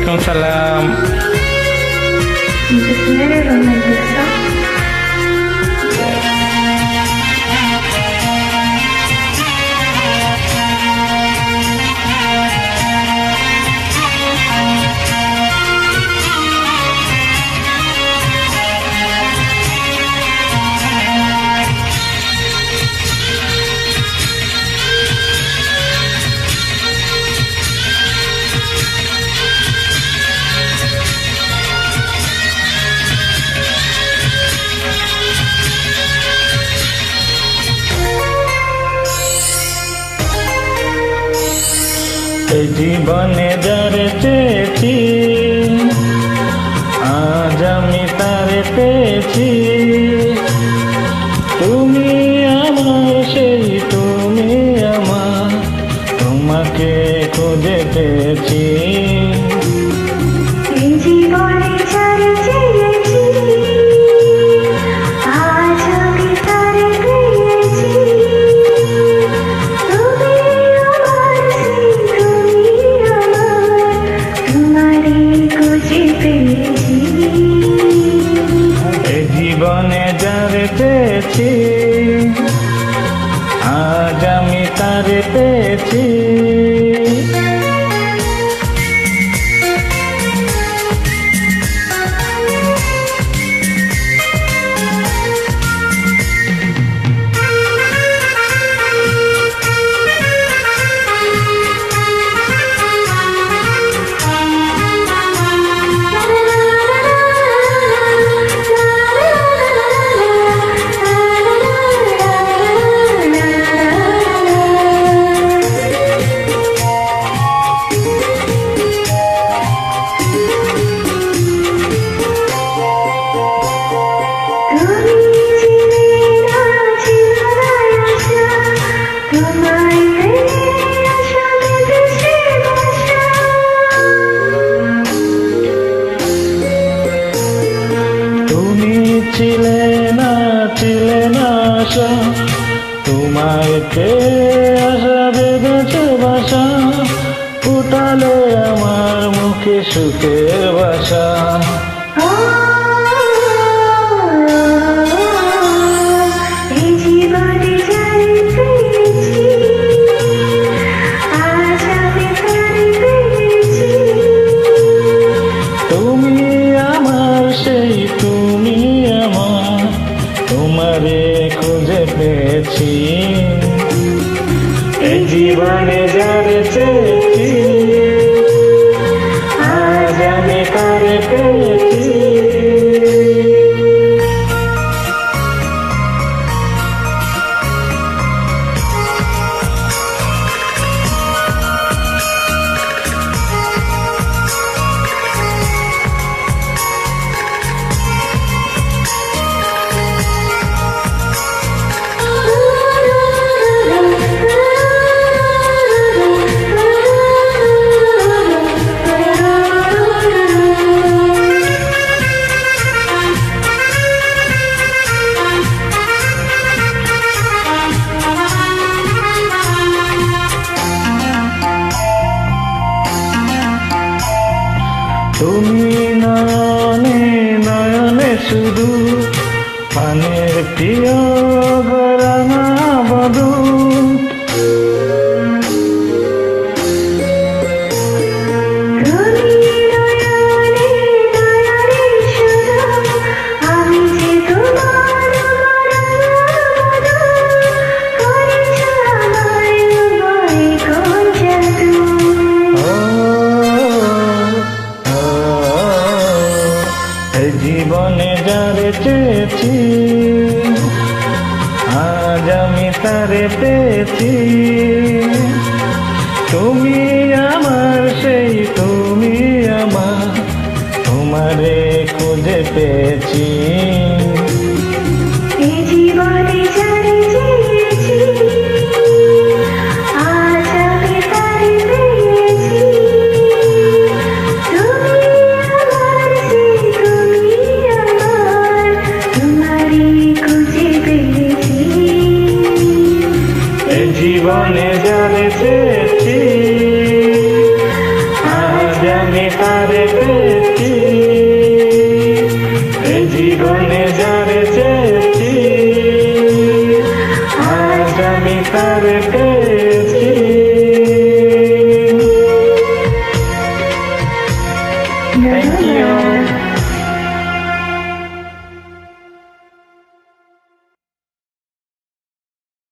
ওয়ালাইকুম সালাম। ¿Quieres romantizar? এই জীবনে যারে চেয়েছি আজ আমি তারে পেয়েছি। তুমি আমার সেই তুমি আমার, তোমাকে খুঁজে পেয়েছি। এই জীবনে যারে চেয়েছি আজ আমি তারে পেয়েছি। তুমি আমার সেই তুমি আমার, তোমারে খুঁজে পেয়েছি। এই জীবনে যারে পেয়েছি আজ আমি তারে পেয়েছি। ছিলে না আশা, তোমায় পেয়ে আশা বেঁধেছে বাসা, ফুটালে আমার মুখে সুখের বাসা। এই জীবনে যারে পেয়েছি আজ আমি তারে পেয়েছি। তুমি আমার সেই তুমি আমার, তোমারে খুঁজে পেয়েছি। এই জীবনে যারে চেয়েছি আজ আমি তারে পেয়েছি। তুমি নয়নে নয়নে শুধু পানের প্রিয় গরানা বধূ। জীবনে যারে চেয়েছি আজ আমি তারে পেয়েছি। তুমি আমার সেই তুমি আমার, তোমারে খুঁজে পেয়েছি। এই জীবনে যারে চেয়েছি আজ আমি তারে পেয়েছি। তুমি আমার সেই তুমি আমার, তোমারে খুঁজে পেয়েছি। এই জীবনে যারে চেয়েছি পেয়েছি। Thank you.